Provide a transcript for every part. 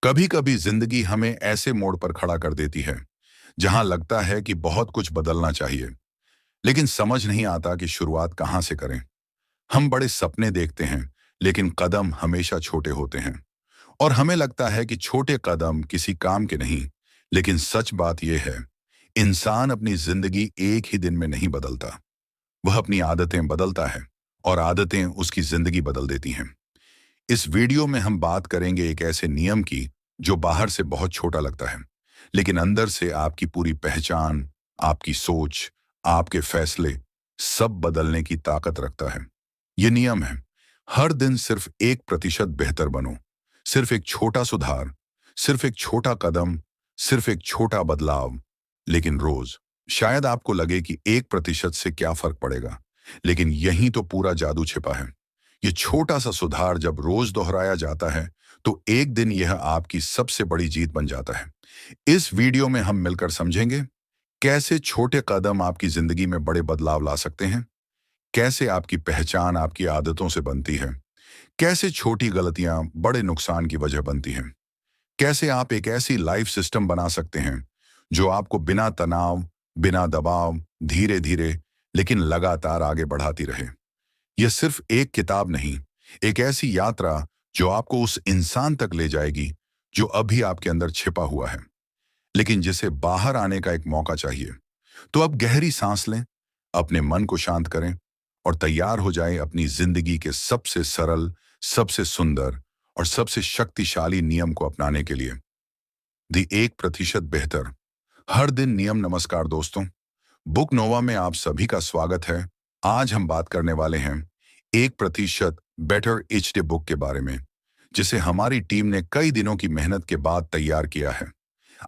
कभी कभी जिंदगी हमें ऐसे मोड़ पर खड़ा कर देती है जहां लगता है कि बहुत कुछ बदलना चाहिए, लेकिन समझ नहीं आता कि शुरुआत कहां से करें। हम बड़े सपने देखते हैं, लेकिन कदम हमेशा छोटे होते हैं। और हमें लगता है कि छोटे कदम किसी काम के नहीं, लेकिन सच बात यह है, इंसान अपनी जिंदगी एक ही दिन में नहीं बदलता। वह अपनी आदतें बदलता है, और आदतें उसकी जिंदगी बदल देती हैं। इस वीडियो में हम बात करेंगे एक ऐसे नियम की जो बाहर से बहुत छोटा लगता है, लेकिन अंदर से आपकी पूरी पहचान, आपकी सोच, आपके फैसले सब बदलने की ताकत रखता है। यह नियम है, हर दिन सिर्फ 1% बेहतर बनो। सिर्फ एक छोटा सुधार, सिर्फ एक छोटा कदम, सिर्फ एक छोटा बदलाव, लेकिन रोज। शायद आपको लगे कि 1% से क्या फर्क पड़ेगा, लेकिन यही तो पूरा जादू छिपा है। ये छोटा सा सुधार जब रोज दोहराया जाता है, तो एक दिन यह आपकी सबसे बड़ी जीत बन जाता है। इस वीडियो में हम मिलकर समझेंगे कैसे छोटे कदम आपकी जिंदगी में बड़े बदलाव ला सकते हैं, कैसे आपकी पहचान आपकी आदतों से बनती है, कैसे छोटी गलतियां बड़े नुकसान की वजह बनती हैं, कैसे आप एक ऐसी लाइफ सिस्टम बना सकते हैं जो आपको बिना तनाव, बिना दबाव, धीरे धीरे लेकिन लगातार आगे बढ़ाती रहे। यह सिर्फ एक किताब नहीं, एक ऐसी यात्रा जो आपको उस इंसान तक ले जाएगी जो अभी आपके अंदर छिपा हुआ है, लेकिन जिसे बाहर आने का एक मौका चाहिए। तो अब गहरी सांस लें, अपने मन को शांत करें और तैयार हो जाएं अपनी जिंदगी के सबसे सरल, सबसे सुंदर और सबसे शक्तिशाली नियम को अपनाने के लिए। दी 1% बेहतर हर दिन नियम। नमस्कार दोस्तों, बुक नोवा में आप सभी का स्वागत है। आज हम बात करने वाले हैं 1% बेटर ईच डे बुक के बारे में, जिसे हमारी टीम ने कई दिनों की मेहनत के बाद तैयार किया है।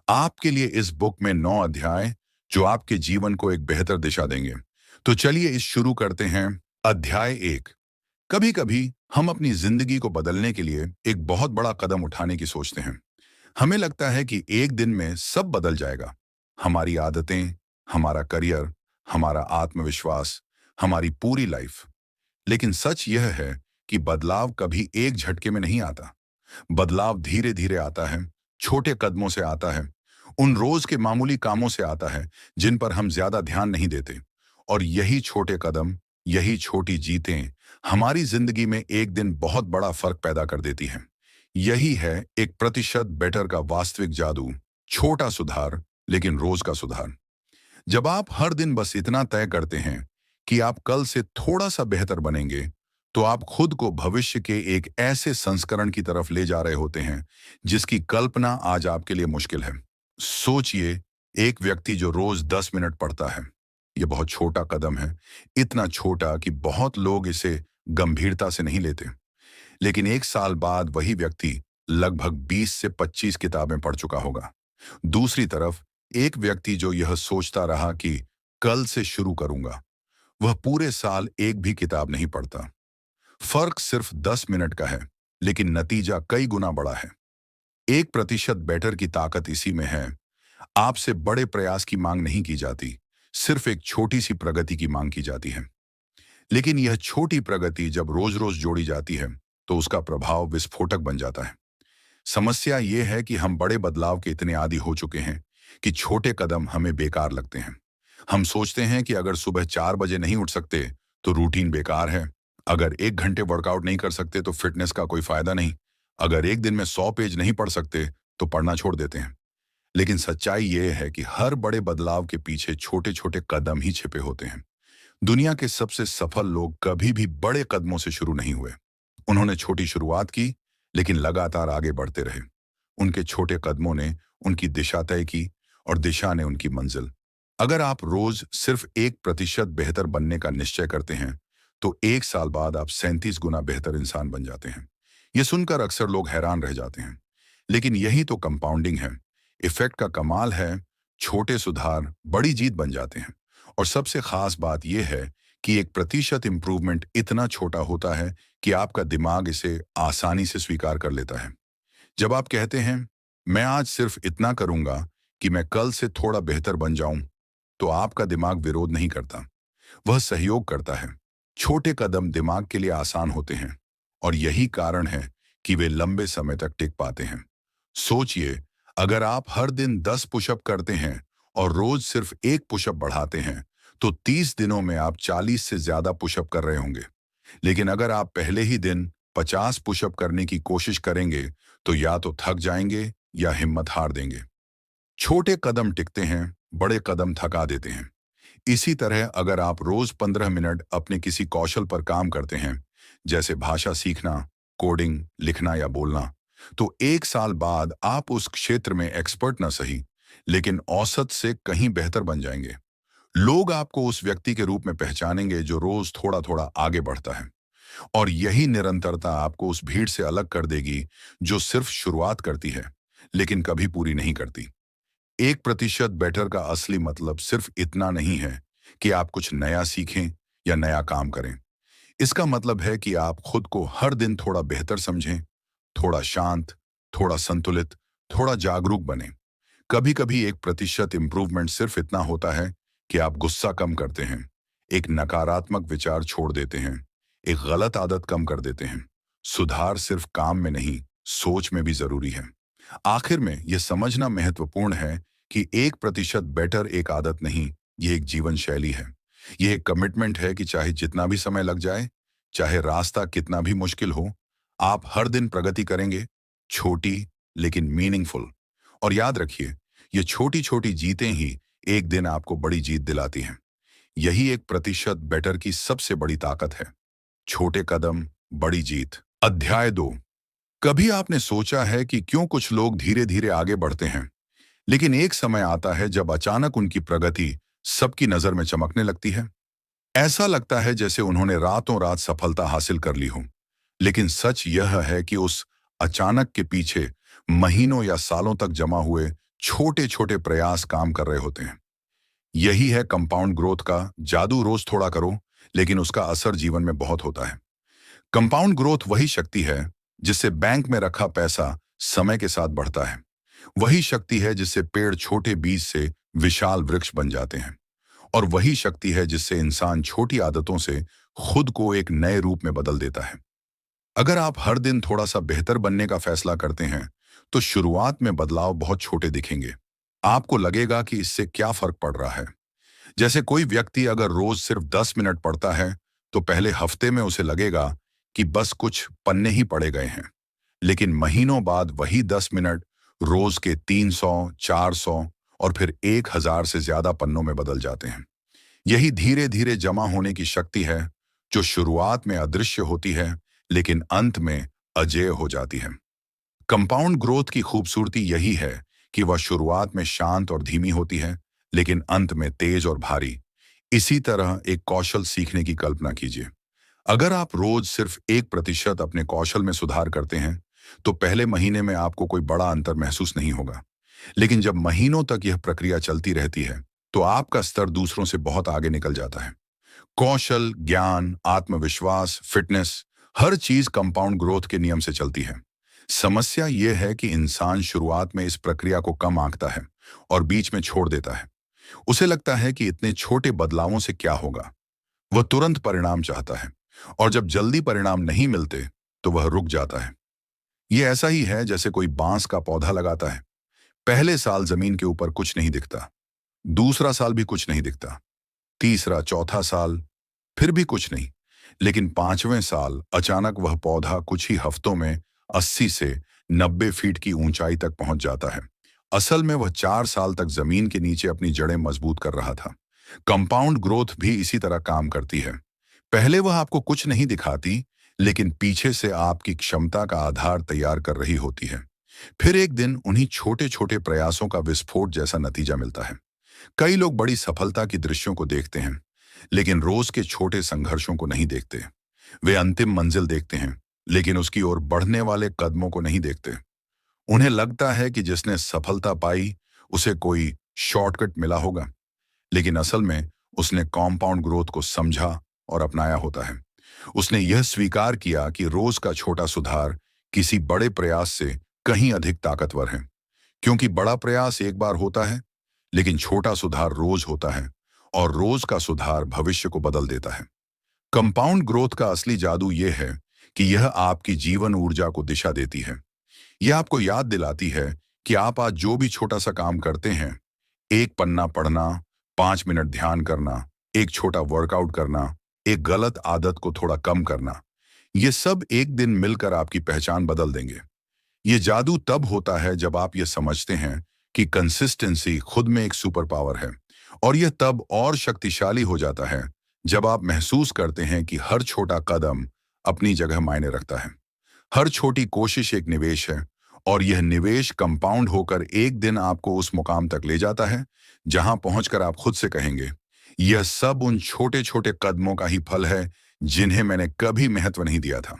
आपके लिए इस बुक में 9 अध्याय जो आपके जीवन को एक बेहतर दिशा देंगे। तो चलिए इस शुरू करते हैं। अध्याय 1। कभी कभी हम अपनी जिंदगी को बदलने के लिए एक बहुत बड़ा कदम उठाने की सोचते हैं। हमें लगता है कि एक दिन में सब बदल जाएगा, हमारी आदतें, हमारा करियर, हमारा आत्मविश्वास, हमारी पूरी लाइफ। लेकिन सच यह है कि बदलाव कभी एक झटके में नहीं आता। बदलाव धीरे धीरे आता है, छोटे कदमों से आता है, उन रोज के मामूली कामों से आता है जिन पर हम ज्यादा ध्यान नहीं देते। और यही छोटे कदम, यही छोटी जीतें हमारी जिंदगी में एक दिन बहुत बड़ा फर्क पैदा कर देती हैं। यही है 1% बेटर का वास्तविक जादू। छोटा सुधार, लेकिन रोज का सुधार। जब आप हर दिन बस इतना तय करते हैं कि आप कल से थोड़ा सा बेहतर बनेंगे, तो आप खुद को भविष्य के एक ऐसे संस्करण की तरफ ले जा रहे होते हैं जिसकी कल्पना आज आपके लिए मुश्किल है। सोचिए, एक व्यक्ति जो रोज 10 मिनट पढ़ता है। यह बहुत छोटा कदम है, इतना छोटा कि बहुत लोग इसे गंभीरता से नहीं लेते। लेकिन एक साल बाद वही व्यक्ति लगभग 20 से 25 किताबें पढ़ चुका होगा। दूसरी तरफ एक व्यक्ति जो यह सोचता रहा कि कल से शुरू करूंगा, वह पूरे साल एक भी किताब नहीं पढ़ता। फर्क सिर्फ 10 मिनट का है, लेकिन नतीजा कई गुना बड़ा है। 1% बेटर की ताकत इसी में है। आपसे बड़े प्रयास की मांग नहीं की जाती, सिर्फ एक छोटी सी प्रगति की मांग की जाती है। लेकिन यह छोटी प्रगति जब रोज रोज जोड़ी जाती है, तो उसका प्रभाव विस्फोटक बन जाता है। समस्या यह है कि हम बड़े बदलाव के इतने आदी हो चुके हैं कि छोटे कदम हमें बेकार लगते हैं। हम सोचते हैं कि अगर सुबह 4 बजे नहीं उठ सकते तो रूटीन बेकार है। अगर 1 घंटे वर्कआउट नहीं कर सकते तो फिटनेस का कोई फायदा नहीं। अगर एक दिन में 100 पेज नहीं पढ़ सकते तो पढ़ना छोड़ देते हैं। लेकिन सच्चाई यह है कि हर बड़े बदलाव के पीछे छोटे छोटे कदम ही छिपे होते हैं। दुनिया के सबसे सफल लोग कभी भी बड़े कदमों से शुरू नहीं हुए। उन्होंने छोटी शुरुआत की, लेकिन लगातार आगे बढ़ते रहे। उनके छोटे कदमों ने उनकी दिशा तय की, और दिशा ने उनकी मंजिल। अगर आप रोज सिर्फ 1% बेहतर बनने का निश्चय करते हैं, तो एक साल बाद आप 37 गुना बेहतर इंसान बन जाते हैं। यह सुनकर अक्सर लोग हैरान रह जाते हैं, लेकिन यही तो कंपाउंडिंग है। इफेक्ट का कमाल है, छोटे सुधार बड़ी जीत बन जाते हैं। और सबसे खास बात यह है कि 1% इंप्रूवमेंट इतना छोटा होता है कि आपका दिमाग इसे आसानी से स्वीकार कर लेता है। जब आप कहते हैं, मैं आज सिर्फ इतना करूंगा कि मैं कल से थोड़ा बेहतर बन जाऊं, तो आपका दिमाग विरोध नहीं करता, वह सहयोग करता है। छोटे कदम दिमाग के लिए आसान होते हैं, और यही कारण है कि वे लंबे समय तक टिक पाते हैं। सोचिए, अगर आप हर दिन 10 पुशअप करते हैं और रोज सिर्फ एक पुशअप बढ़ाते हैं, तो 30 दिनों में आप 40 से ज्यादा पुशअप कर रहे होंगे। लेकिन अगर आप पहले ही दिन 50 पुशअप करने की कोशिश करेंगे, तो या तो थक जाएंगे या हिम्मत हार देंगे। छोटे कदम टिकते हैं, बड़े कदम थका देते हैं। इसी तरह अगर आप रोज 15 मिनट अपने किसी कौशल पर काम करते हैं, जैसे भाषा सीखना, कोडिंग, लिखना या बोलना, तो 1 साल बाद आप उस क्षेत्र में एक्सपर्ट ना सही, लेकिन औसत से कहीं बेहतर बन जाएंगे। लोग आपको उस व्यक्ति के रूप में पहचानेंगे जो रोज थोड़ा थोड़ा आगे बढ़ता है। और यही निरंतरता आपको उस भीड़ से अलग कर देगी जो सिर्फ शुरुआत करती है लेकिन कभी पूरी नहीं करती। 1% बेटर का असली मतलब सिर्फ इतना नहीं है कि आप कुछ नया सीखें या नया काम करें। इसका मतलब है कि आप खुद को हर दिन थोड़ा बेहतर समझें, थोड़ा शांत, थोड़ा संतुलित, थोड़ा जागरूक बने। कभी कभी 1% इंप्रूवमेंट सिर्फ इतना होता है कि आप गुस्सा कम करते हैं, एक नकारात्मक विचार छोड़ देते हैं, एक गलत आदत कम कर देते हैं। सुधार सिर्फ काम में नहीं, सोच में भी जरूरी है। आखिर में यह समझना महत्वपूर्ण है कि 1% बेटर एक आदत नहीं, ये एक जीवन शैली है। यह एक कमिटमेंट है कि चाहे जितना भी समय लग जाए, चाहे रास्ता कितना भी मुश्किल हो, आप हर दिन प्रगति करेंगे, छोटी लेकिन मीनिंगफुल। और याद रखिए, ये छोटी छोटी जीतें ही एक दिन आपको बड़ी जीत दिलाती हैं। यही 1% बेटर की सबसे बड़ी ताकत है। छोटे कदम, बड़ी जीत। अध्याय 2। कभी आपने सोचा है कि क्यों कुछ लोग धीरे धीरे आगे बढ़ते हैं, लेकिन एक समय आता है जब अचानक उनकी प्रगति सबकी नजर में चमकने लगती है। ऐसा लगता है जैसे उन्होंने रातों रात सफलता हासिल कर ली हो। लेकिन सच यह है कि उस अचानक के पीछे महीनों या सालों तक जमा हुए छोटे छोटे प्रयास काम कर रहे होते हैं। यही है कंपाउंड ग्रोथ का जादू। रोज थोड़ा करो, लेकिन उसका असर जीवन में बहुत होता है। कंपाउंड ग्रोथ वही शक्ति है जिससे बैंक में रखा पैसा समय के साथ बढ़ता है। वही शक्ति है जिससे पेड़ छोटे बीज से विशाल वृक्ष बन जाते हैं। और वही शक्ति है जिससे इंसान छोटी आदतों से खुद को एक नए रूप में बदल देता है। अगर आप हर दिन थोड़ा सा बेहतर बनने का फैसला करते हैं, तो शुरुआत में बदलाव बहुत छोटे दिखेंगे। आपको लगेगा कि इससे क्या फर्क पड़ रहा है। जैसे कोई व्यक्ति अगर रोज सिर्फ 10 मिनट पढ़ता है, तो पहले हफ्ते में उसे लगेगा कि बस कुछ पन्ने ही पढ़े गए हैं। लेकिन महीनों बाद वही 10 मिनट रोज के 300, 400 और फिर 1000 से ज्यादा पन्नों में बदल जाते हैं। यही धीरे धीरे जमा होने की शक्ति है, जो शुरुआत में अदृश्य होती है लेकिन अंत में अजेय हो जाती है। कंपाउंड ग्रोथ की खूबसूरती यही है कि वह शुरुआत में शांत और धीमी होती है, लेकिन अंत में तेज और भारी। इसी तरह एक कौशल सीखने की कल्पना कीजिए। अगर आप रोज सिर्फ 1% अपने कौशल में सुधार करते हैं, तो पहले महीने में आपको कोई बड़ा अंतर महसूस नहीं होगा। लेकिन जब महीनों तक यह प्रक्रिया चलती रहती है, तो आपका स्तर दूसरों से बहुत आगे निकल जाता है। कौशल, ज्ञान, आत्मविश्वास, फिटनेस, हर चीज कंपाउंड ग्रोथ के नियम से चलती है। समस्या यह है कि इंसान शुरुआत में इस प्रक्रिया को कम आंकता है और बीच में छोड़ देता है। उसे लगता है कि इतने छोटे बदलावों से क्या होगा। वह तुरंत परिणाम चाहता है, और जब जल्दी परिणाम नहीं मिलते, तो वह रुक जाता है। यह ऐसा ही है जैसे कोई बांस का पौधा लगाता है। पहले साल जमीन के ऊपर कुछ नहीं दिखता, दूसरा साल भी कुछ नहीं दिखता, तीसरा चौथा साल फिर भी कुछ नहीं। लेकिन 5वें साल अचानक वह पौधा कुछ ही हफ्तों में 80 से 90 फीट की ऊंचाई तक पहुंच जाता है। असल में वह 4 साल तक जमीन के नीचे अपनी जड़ें मजबूत कर रहा था। कंपाउंड ग्रोथ भी इसी तरह काम करती है। पहले वह आपको कुछ नहीं दिखाती, लेकिन पीछे से आपकी क्षमता का आधार तैयार कर रही होती है। फिर एक दिन उन्हीं छोटे छोटे प्रयासों का विस्फोट जैसा नतीजा मिलता है। कई लोग बड़ी सफलता की दृश्यों को देखते हैं, लेकिन रोज के छोटे संघर्षों को नहीं देखते। वे अंतिम मंजिल देखते हैं, लेकिन उसकी ओर बढ़ने वाले कदमों को नहीं देखते। उन्हें लगता है कि जिसने सफलता पाई उसे कोई शॉर्टकट मिला होगा, लेकिन असल में उसने कॉम्पाउंड ग्रोथ को समझा और अपनाया होता है। उसने यह स्वीकार किया कि रोज का छोटा सुधार किसी बड़े प्रयास से कहीं अधिक ताकतवर है। क्योंकि बड़ा प्रयास एक बार होता है, लेकिन छोटा सुधार रोज होता है, और रोज का सुधार भविष्य को बदल देता है। कंपाउंड ग्रोथ का असली जादू यह है कि यह आपकी जीवन ऊर्जा को दिशा देती है। यह आपको याद दिलाती है कि आप आज जो भी छोटा सा काम करते हैं, एक पन्ना पढ़ना, 5 मिनट ध्यान करना, एक छोटा वर्कआउट करना, एक गलत आदत को थोड़ा कम करना, ये सब एक दिन मिलकर आपकी पहचान बदल देंगे। ये जादू तब होता है जब आप ये समझते हैं कि कंसिस्टेंसी खुद में एक सुपर पावर है, और यह तब और शक्तिशाली हो जाता है जब आप महसूस करते हैं कि हर छोटा कदम अपनी जगह मायने रखता है। हर छोटी कोशिश एक निवेश है, और यह निवेश कंपाउंड होकर एक दिन आपको उस मुकाम तक ले जाता है जहां पहुंचकर आप खुद से कहेंगे, यह सब उन छोटे छोटे कदमों का ही फल है जिन्हें मैंने कभी महत्व नहीं दिया था।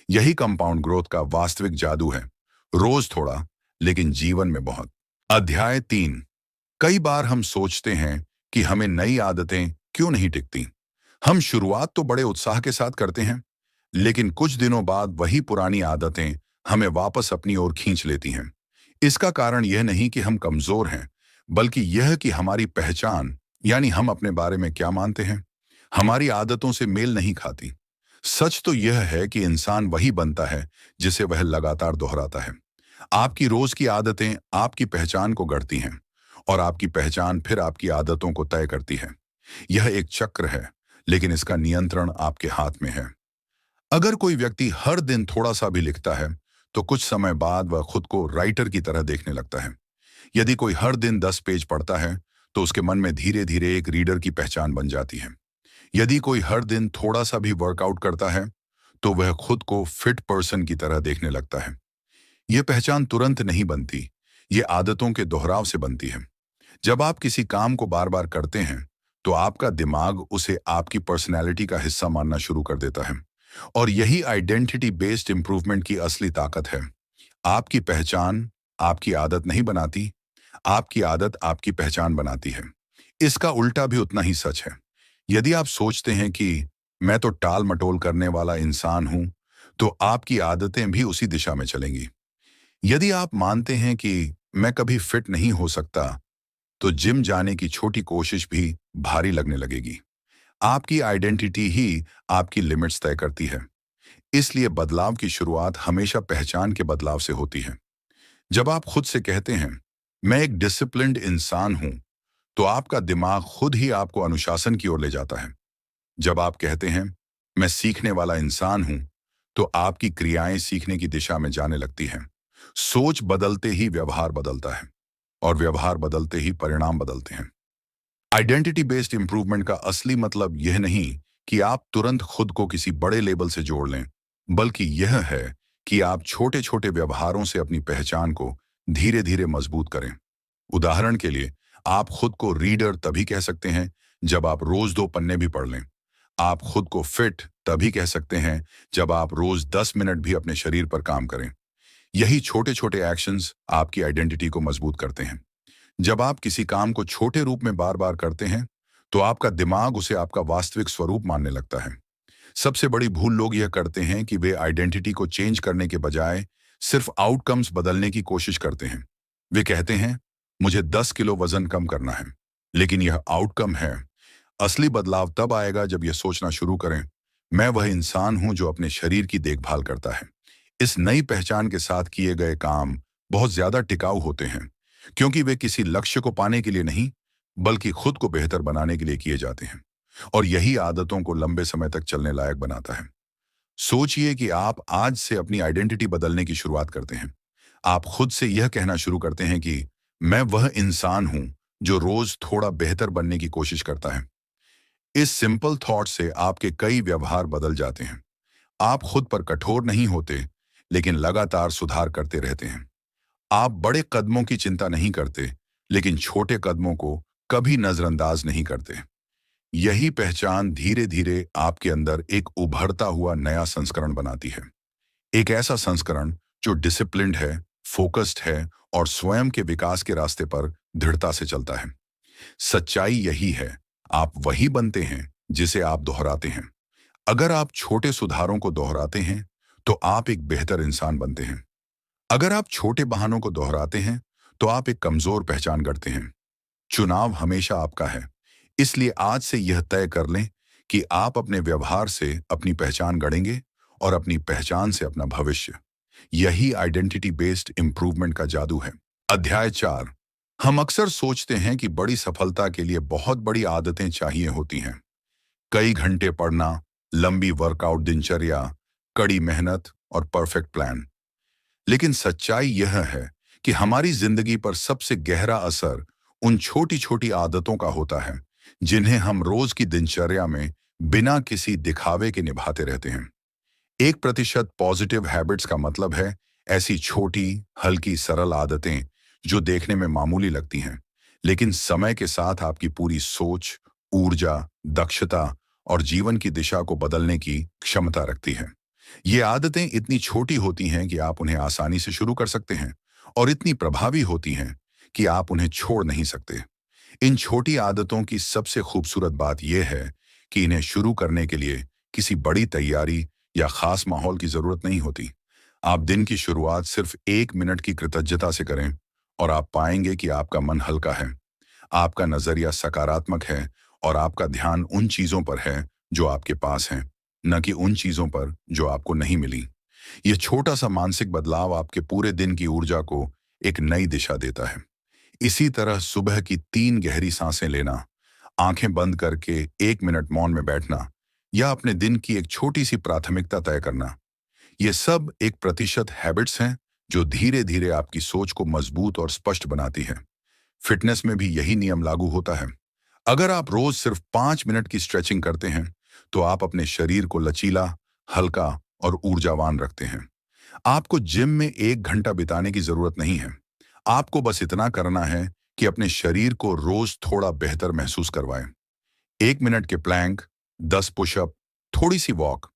यही कंपाउंड ग्रोथ का वास्तविक जादू है। रोज थोड़ा, लेकिन जीवन में बहुत। अध्याय 3। कई बार हम सोचते हैं कि हमें नई आदतें क्यों नहीं टिकती। हम शुरुआत तो बड़े उत्साह के साथ करते हैं, लेकिन कुछ दिनों बाद वही पुरानी आदतें हमें वापस अपनी ओर खींच लेती हैं। इसका कारण यह नहीं कि हम कमजोर हैं, बल्कि यह कि हमारी पहचान, यानी हम अपने बारे में क्या मानते हैं, हमारी आदतों से मेल नहीं खाती। सच तो यह है कि इंसान वही बनता है जिसे वह लगातार दोहराता है। आपकी रोज की आदतें आपकी पहचान को गढ़ती हैं, और आपकी पहचान फिर आपकी आदतों को तय करती है। यह एक चक्र है, लेकिन इसका नियंत्रण आपके हाथ में है। अगर कोई व्यक्ति हर दिन थोड़ा सा भी लिखता है, तो कुछ समय बाद वह खुद को राइटर की तरह देखने लगता है। यदि कोई हर दिन 10 पेज पढ़ता है, तो उसके मन में धीरे धीरे एक रीडर की पहचान बन जाती है। यदि कोई हर दिन थोड़ा सा भी वर्कआउट करता है, तो वह खुद को फिट पर्सन की तरह देखने लगता है। यह पहचान तुरंत नहीं बनती, ये आदतों के दोहराव से बनती है। जब आप किसी काम को बार बार करते हैं, तो आपका दिमाग उसे आपकी पर्सनैलिटी का हिस्सा मानना शुरू कर देता है, और यही आइडेंटिटी बेस्ड इंप्रूवमेंट की असली ताकत है। आपकी पहचान आपकी आदत नहीं बनाती, आपकी आदत आपकी पहचान बनाती है। इसका उल्टा भी उतना ही सच है। यदि आप सोचते हैं कि मैं तो टाल मटोल करने वाला इंसान हूं, तो आपकी आदतें भी उसी दिशा में चलेंगी। यदि आप मानते हैं कि मैं कभी फिट नहीं हो सकता, तो जिम जाने की छोटी कोशिश भी भारी लगने लगेगी। आपकी आइडेंटिटी ही आपकी लिमिट्स तय करती है। इसलिए बदलाव की शुरुआत हमेशा पहचान के बदलाव से होती है। जब आप खुद से कहते हैं, मैं एक डिसिप्लिन्ड इंसान हूं, तो आपका दिमाग खुद ही आपको अनुशासन की ओर ले जाता है। जब आप कहते हैं, मैं सीखने वाला इंसान हूं, तो आपकी क्रियाएं सीखने की दिशा में जाने लगती हैं। सोच बदलते ही व्यवहार बदलता है, और व्यवहार बदलते ही परिणाम बदलते हैं। आइडेंटिटी बेस्ड इंप्रूवमेंट का असली मतलब यह नहीं कि आप तुरंत खुद को किसी बड़े लेबल से जोड़ लें, बल्कि यह है कि आप छोटे छोटे व्यवहारों से अपनी पहचान को धीरे धीरे मजबूत करें। उदाहरण के लिए, आप खुद को रीडर तभी कह सकते हैं जब आप रोज 2 पन्ने भी पढ़ लें। आप खुद को फिट तभी कह सकते हैं जब आप रोज 10 मिनट भी अपने शरीर पर काम करें। यही छोटे छोटे एक्शंस आपकी आइडेंटिटी को मजबूत करते हैं। जब आप किसी काम को छोटे रूप में बार बार करते हैं, तो आपका दिमाग उसे आपका वास्तविक स्वरूप मानने लगता है। सबसे बड़ी भूल लोग यह करते हैं कि वे आइडेंटिटी को चेंज करने के बजाय सिर्फ आउटकम्स बदलने की कोशिश करते हैं। वे कहते हैं, मुझे 10 किलो वजन कम करना है, लेकिन यह आउटकम है। असली बदलाव तब आएगा जब यह सोचना शुरू करें, मैं वह इंसान हूं जो अपने शरीर की देखभाल करता है। इस नई पहचान के साथ किए गए काम बहुत ज्यादा टिकाऊ होते हैं, क्योंकि वे किसी लक्ष्य को पाने के लिए नहीं, बल्कि खुद को बेहतर बनाने के लिए किए जाते हैं। और यही आदतों को लंबे समय तक चलने लायक बनाता है। सोचिए कि आप आज से अपनी आइडेंटिटी बदलने की शुरुआत करते हैं। आप खुद से यह कहना शुरू करते हैं कि मैं वह इंसान हूं जो रोज थोड़ा बेहतर बनने की कोशिश करता है। इस सिंपल थॉट से आपके कई व्यवहार बदल जाते हैं। आप खुद पर कठोर नहीं होते, लेकिन लगातार सुधार करते रहते हैं। आप बड़े कदमों की चिंता नहीं करते, लेकिन छोटे कदमों को कभी नजरअंदाज नहीं करते। यही पहचान धीरे धीरे आपके अंदर एक उभरता हुआ नया संस्करण बनाती है। एक ऐसा संस्करण जो डिसिप्लिन्ड है, फोकस्ड है, और स्वयं के विकास के रास्ते पर दृढ़ता से चलता है। सच्चाई यही है, आप वही बनते हैं जिसे आप दोहराते हैं। अगर आप छोटे सुधारों को दोहराते हैं, तो आप एक बेहतर इंसान बनते हैं। अगर आप छोटे बहानों को दोहराते हैं, तो आप एक कमजोर पहचान गढ़ते हैं। चुनाव हमेशा आपका है, इसलिए आज से यह तय कर लें कि आप अपने व्यवहार से अपनी पहचान गढ़ेंगे, और अपनी पहचान से अपना भविष्य। यही आइडेंटिटी बेस्ड इंप्रूवमेंट का जादू है। अध्याय 4। हम अक्सर सोचते हैं कि बड़ी सफलता के लिए बहुत बड़ी आदतें चाहिए होती हैं। कई घंटे पढ़ना, लंबी वर्कआउट दिनचर्या, कड़ी मेहनत और परफेक्ट प्लान। लेकिन सच्चाई यह है कि हमारी जिंदगी पर सबसे गहरा असर उन छोटी छोटी आदतों का होता है जिन्हें हम रोज की दिनचर्या में बिना किसी दिखावे के निभाते रहते हैं। 1% पॉजिटिव हैबिट्स का मतलब है ऐसी छोटी, हल्की, सरल आदतें जो देखने में मामूली लगती हैं, लेकिन समय के साथ आपकी पूरी सोच, ऊर्जा, दक्षता और जीवन की दिशा को बदलने की क्षमता रखती हैं। ये आदतें इतनी छोटी होती हैं कि आप उन्हें आसानी से शुरू कर सकते हैं और इतनी प्रभावी होती हैं कि आप उन्हें छोड़ नहीं सकते। इन छोटी आदतों की सबसे खूबसूरत बात यह है कि इन्हें शुरू करने के लिए किसी बड़ी तैयारी या खास माहौल की जरूरत नहीं होती। आप दिन की शुरुआत सिर्फ 1 मिनट की कृतज्ञता से करें और आप पाएंगे कि आपका मन हल्का है, आपका नजरिया सकारात्मक है और आपका ध्यान उन चीजों पर है जो आपके पास हैं, न कि उन चीजों पर जो आपको नहीं मिली। यह छोटा सा मानसिक बदलाव आपके पूरे दिन की ऊर्जा को एक नई दिशा देता है। इसी तरह सुबह की 3 गहरी सांसें लेना, आंखें बंद करके 1 मिनट मौन में बैठना या अपने दिन की एक छोटी सी प्राथमिकता तय करना, ये सब 1% हैबिट्स हैं जो धीरे धीरे आपकी सोच को मजबूत और स्पष्ट बनाती है। फिटनेस में भी यही नियम लागू होता है। अगर आप रोज सिर्फ 5 मिनट की स्ट्रेचिंग करते हैं तो आप अपने शरीर को लचीला, हल्का और ऊर्जावान रखते हैं। आपको जिम में 1 घंटा बिताने की जरूरत नहीं है। आपको बस इतना करना है कि अपने शरीर को रोज थोड़ा बेहतर महसूस करवाएं। 1 मिनट के प्लैंक, 10 पुशअप, थोड़ी सी वॉक,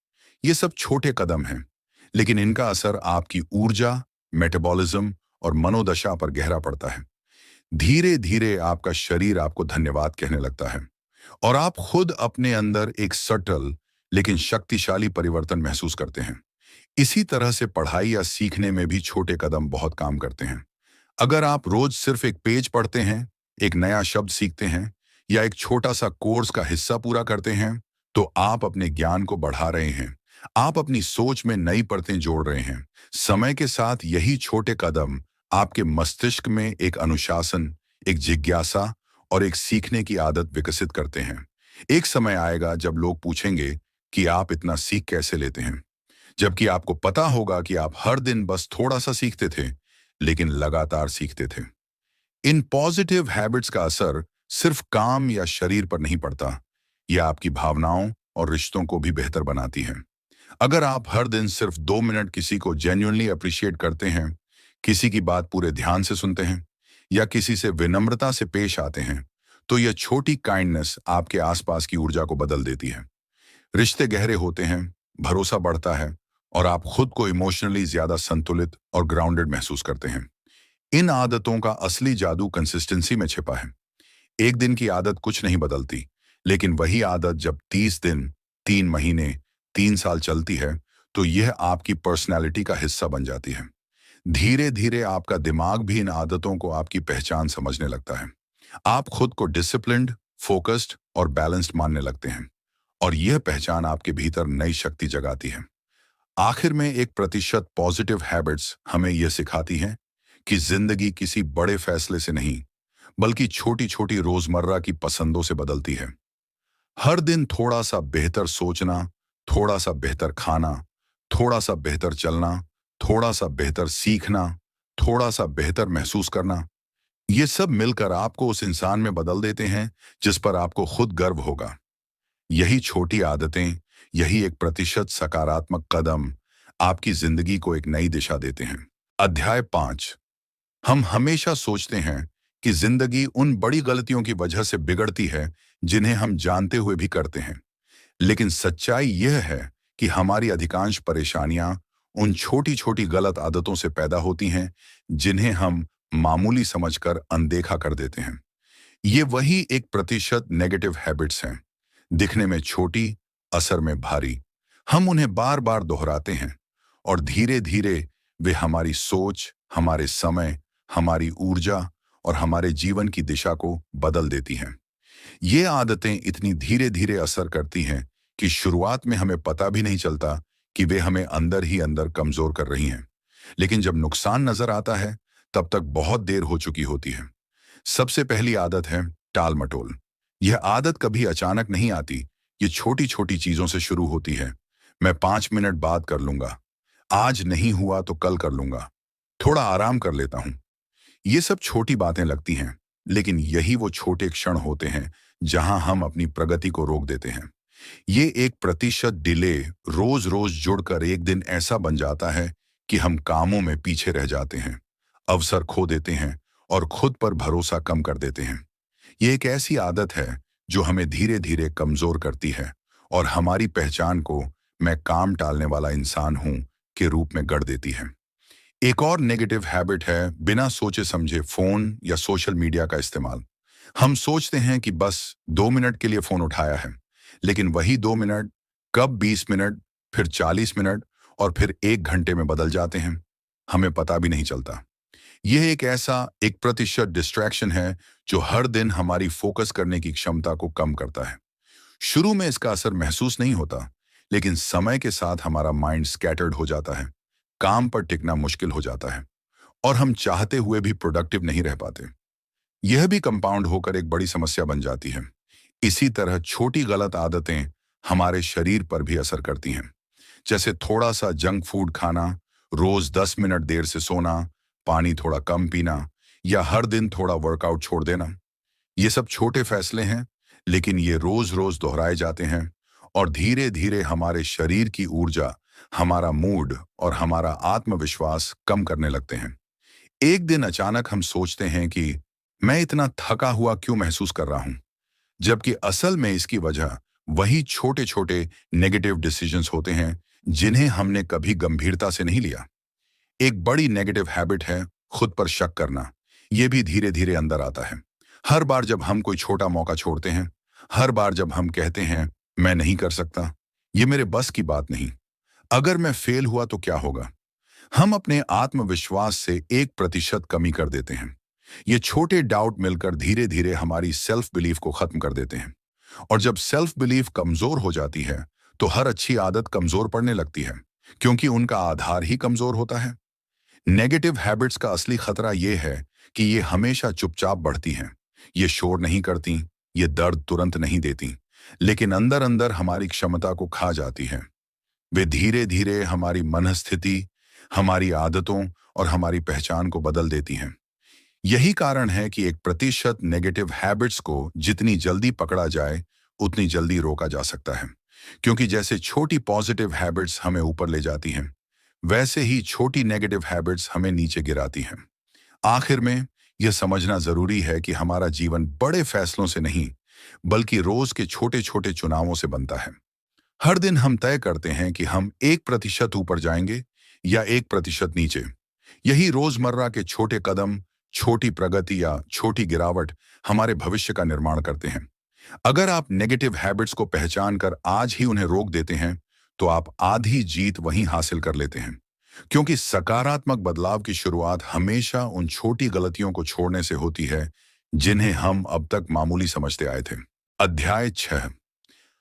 ये सब छोटे कदम हैं, लेकिन इनका असर आपकी ऊर्जा, मेटाबॉलिज्म और मनोदशा पर गहरा पड़ता है। धीरे धीरे आपका शरीर आपको धन्यवाद कहने लगता है और आप खुद अपने अंदर एक सटल लेकिन शक्तिशाली परिवर्तन महसूस करते हैं। इसी तरह से पढ़ाई या सीखने में भी छोटे कदम बहुत काम करते हैं। अगर आप रोज सिर्फ एक पेज पढ़ते हैं, एक नया शब्द सीखते हैं या एक छोटा सा कोर्स का हिस्सा पूरा करते हैं, तो आप अपने ज्ञान को बढ़ा रहे हैं। आप अपनी सोच में नई परतें जोड़ रहे हैं। समय के साथ यही छोटे कदम आपके मस्तिष्क में एक अनुशासन, एक जिज्ञासा और एक सीखने की आदत विकसित करते हैं। एक समय आएगा जब लोग पूछेंगे कि आप इतना सीख कैसे लेते हैं, जबकि आपको पता होगा कि आप हर दिन बस थोड़ा सा सीखते थे, लेकिन लगातार सीखते थे। इन पॉजिटिव हैबिट्स का असर सिर्फ काम या शरीर पर नहीं पड़ता, यह आपकी भावनाओं और रिश्तों को भी बेहतर बनाती है। अगर आप हर दिन सिर्फ 2 मिनट किसी को जेन्युइनली अप्रिशिएट करते हैं, किसी की बात पूरे ध्यान से सुनते हैं या किसी से विनम्रता से पेश आते हैं, तो यह छोटी काइंडनेस आपके आसपास की ऊर्जा को बदल देती है। रिश्ते गहरे होते हैं, भरोसा बढ़ता है और आप खुद को इमोशनली ज्यादा संतुलित और ग्राउंडेड महसूस करते हैं। इन आदतों का असली जादू कंसिस्टेंसी में छिपा है। एक दिन की आदत कुछ नहीं बदलती, लेकिन वही आदत जब 30 दिन, 3 महीने, 3 साल चलती है, तो यह आपकी पर्सनैलिटी का हिस्सा बन जाती है। धीरे धीरे आपका दिमाग भी इन आदतों को आपकी पहचान समझने लगता है। आप खुद को डिसिप्लिन्ड, फोकस्ड और बैलेंस्ड मानने लगते हैं और यह पहचान आपके भीतर नई शक्ति जगाती है। आखिर में 1% पॉजिटिव हैबिट्स हमें यह सिखाती हैं कि जिंदगी किसी बड़े फैसले से नहीं, बल्कि छोटी छोटी रोजमर्रा की पसंदों से बदलती है। हर दिन थोड़ा सा बेहतर सोचना, थोड़ा सा बेहतर खाना, थोड़ा सा बेहतर चलना, थोड़ा सा बेहतर सीखना, थोड़ा सा बेहतर महसूस करना, ये सब मिलकर आपको उस इंसान में बदल देते हैं जिस पर आपको खुद गर्व होगा। यही छोटी आदतें, यही 1% सकारात्मक कदम आपकी जिंदगी को एक नई दिशा देते हैं। अध्याय 5। हम हमेशा सोचते हैं कि जिंदगी उन बड़ी गलतियों की वजह से बिगड़ती है जिन्हें हम जानते हुए भी करते हैं, लेकिन सच्चाई यह है कि हमारी अधिकांश परेशानियां उन छोटी छोटी गलत आदतों से पैदा होती हैं जिन्हें हम मामूली समझकर अनदेखा कर देते हैं। ये वही 1% नेगेटिव हैबिट्स हैं, दिखने में छोटी, असर में भारी। हम उन्हें बार बार दोहराते हैं और धीरे धीरे वे हमारी सोच, हमारे समय, हमारी ऊर्जा और हमारे जीवन की दिशा को बदल देती हैं। ये आदतें इतनी धीरे धीरे असर करती हैं कि शुरुआत में हमें पता भी नहीं चलता कि वे हमें अंदर ही अंदर कमजोर कर रही हैं। लेकिन जब नुकसान नजर आता है तब तक बहुत देर हो चुकी होती है। सबसे पहली आदत है टाल मटोल। यह आदत कभी अचानक नहीं आती, ये छोटी छोटी चीजों से शुरू होती है। मैं 5 मिनट बाद कर लूंगा, आज नहीं हुआ तो कल कर लूंगा, थोड़ा आराम कर लेता हूं। ये सब छोटी बातें लगती हैं, लेकिन यही वो छोटे क्षण होते हैं जहां हम अपनी प्रगति को रोक देते हैं। ये 1% डिले रोज रोज जुड़कर एक दिन ऐसा बन जाता है कि हम कामों में पीछे रह जाते हैं, अवसर खो देते हैं और खुद पर भरोसा कम कर देते हैं। ये एक ऐसी आदत है जो हमें धीरे धीरे कमजोर करती है और हमारी पहचान को मैं काम टालने वाला इंसान हूं के रूप में गढ़ देती है। एक और नेगेटिव हैबिट है बिना सोचे समझे फोन या सोशल मीडिया का इस्तेमाल। हम सोचते हैं कि बस 2 मिनट के लिए फोन उठाया है, लेकिन वही 2 मिनट कब 20 मिनट, फिर 40 मिनट और फिर 1 घंटे में बदल जाते हैं, हमें पता भी नहीं चलता। यह एक ऐसा 1% डिस्ट्रैक्शन है जो हर दिन हमारी फोकस करने की क्षमता को कम करता है। शुरू में इसका असर महसूस नहीं होता, लेकिन समय के साथ हमारा माइंड स्कैटर्ड हो जाता है, काम पर टिकना मुश्किल हो जाता है और हम चाहते हुए भी प्रोडक्टिव नहीं रह पाते। यह भी कंपाउंड होकर एक बड़ी समस्या बन जाती है। इसी तरह छोटी गलत आदतें हमारे शरीर पर भी असर करती हैं, जैसे थोड़ा सा जंक फूड खाना, रोज 10 मिनट देर से सोना, पानी थोड़ा कम पीना या हर दिन थोड़ा वर्कआउट छोड़ देना। ये सब छोटे फैसले हैं, लेकिन ये रोज रोज दोहराए जाते हैं और धीरे धीरे हमारे शरीर की ऊर्जा, हमारा मूड और हमारा आत्मविश्वास कम करने लगते हैं। एक दिन अचानक हम सोचते हैं कि मैं इतना थका हुआ क्यों महसूस कर रहा हूं, जबकि असल में इसकी वजह वही छोटे छोटे नेगेटिव डिसीजंस होते हैं जिन्हें हमने कभी गंभीरता से नहीं लिया। एक बड़ी नेगेटिव हैबिट है खुद पर शक करना। यह भी धीरे धीरे अंदर आता है। हर बार जब हम कोई छोटा मौका छोड़ते हैं, हर बार जब हम कहते हैं मैं नहीं कर सकता, ये मेरे बस की बात नहीं, अगर मैं फेल हुआ तो क्या होगा, हम अपने आत्मविश्वास से 1% कमी कर देते हैं। ये छोटे डाउट मिलकर धीरे धीरे हमारी सेल्फ बिलीफ को खत्म कर देते हैं और जब सेल्फ बिलीफ कमजोर हो जाती है तो हर अच्छी आदत कमजोर पड़ने लगती है, क्योंकि उनका आधार ही कमजोर होता है। नेगेटिव हैबिट्स का असली खतरा यह है कि ये हमेशा चुपचाप बढ़ती हैं। ये शोर नहीं करती, ये दर्द तुरंत नहीं देती, लेकिन अंदर अंदर हमारी क्षमता को खा जाती हैं। वे धीरे धीरे हमारी मनस्थिति, हमारी आदतों और हमारी पहचान को बदल देती हैं। यही कारण है कि 1% नेगेटिव हैबिट्स को जितनी जल्दी पकड़ा जाए उतनी जल्दी रोका जा सकता है, क्योंकि जैसे छोटी पॉजिटिव हैबिट्स हमें ऊपर ले जाती हैं, वैसे ही छोटी नेगेटिव हैबिट्स हमें नीचे गिराती हैं। आखिर में यह समझना जरूरी है कि हमारा जीवन बड़े फैसलों से नहीं, बल्कि रोज के छोटे छोटे चुनावों से बनता है। हर दिन हम तय करते हैं कि हम 1% ऊपर जाएंगे या 1% नीचे। यही रोजमर्रा के छोटे कदम, छोटी प्रगति या छोटी गिरावट हमारे भविष्य का निर्माण करते हैं। अगर आप नेगेटिव हैबिट्स को पहचान कर आज ही उन्हें रोक देते हैं, तो आप आधी जीत वहीं हासिल कर लेते हैं, क्योंकि सकारात्मक बदलाव की शुरुआत हमेशा उन छोटी गलतियों को छोड़ने से होती है जिन्हें हम अब तक मामूली समझते आए थे। अध्याय 6।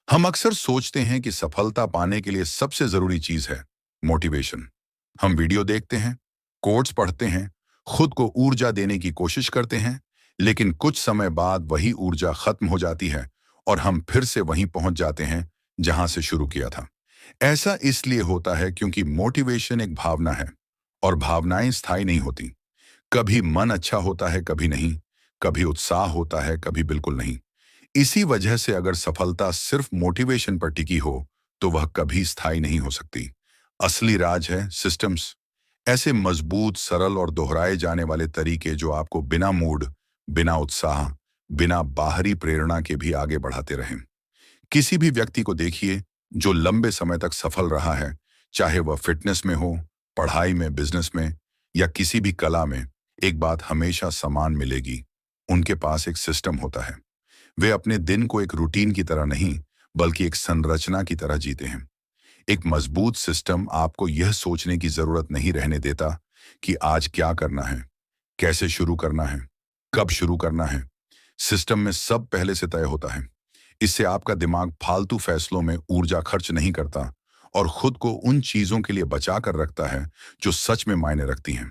हम अक्सर सोचते हैं कि सफलता पाने के लिए सबसे जरूरी चीज है मोटिवेशन। हम वीडियो देखते हैं, कोट्स पढ़ते हैं, खुद को ऊर्जा देने की कोशिश करते हैं, लेकिन कुछ समय बाद वही ऊर्जा खत्म हो जाती है और हम फिर से वहीं पहुंच जाते हैं जहां से शुरू किया था। ऐसा इसलिए होता है क्योंकि मोटिवेशन एक भावना है और भावनाएं स्थायी नहीं होती। कभी मन अच्छा होता है, कभी नहीं, कभी उत्साह होता है, कभी बिल्कुल नहीं। इसी वजह से अगर सफलता सिर्फ मोटिवेशन पर टिकी हो तो वह कभी स्थायी नहीं हो सकती। असली राज है सिस्टम्स, ऐसे मजबूत, सरल और दोहराए जाने वाले तरीके जो आपको बिना मूड, बिना उत्साह, बिना बाहरी प्रेरणा के भी आगे बढ़ाते रहें। किसी भी व्यक्ति को देखिए जो लंबे समय तक सफल रहा है, चाहे वह फिटनेस में हो, पढ़ाई में, बिजनेस में या किसी भी कला में, एक बात हमेशा समान मिलेगी, उनके पास एक सिस्टम होता है। वे अपने दिन को एक रूटीन की तरह नहीं, बल्कि एक संरचना की तरह जीते हैं। एक मजबूत सिस्टम आपको यह सोचने की जरूरत नहीं रहने देता कि आज क्या करना है, कैसे शुरू करना है, कब शुरू करना है। सिस्टम में सब पहले से तय होता है। इससे आपका दिमाग फालतू फैसलों में ऊर्जा खर्च नहीं करता और खुद को उन चीजों के लिए बचा कर रखता है जो सच में मायने रखती हैं।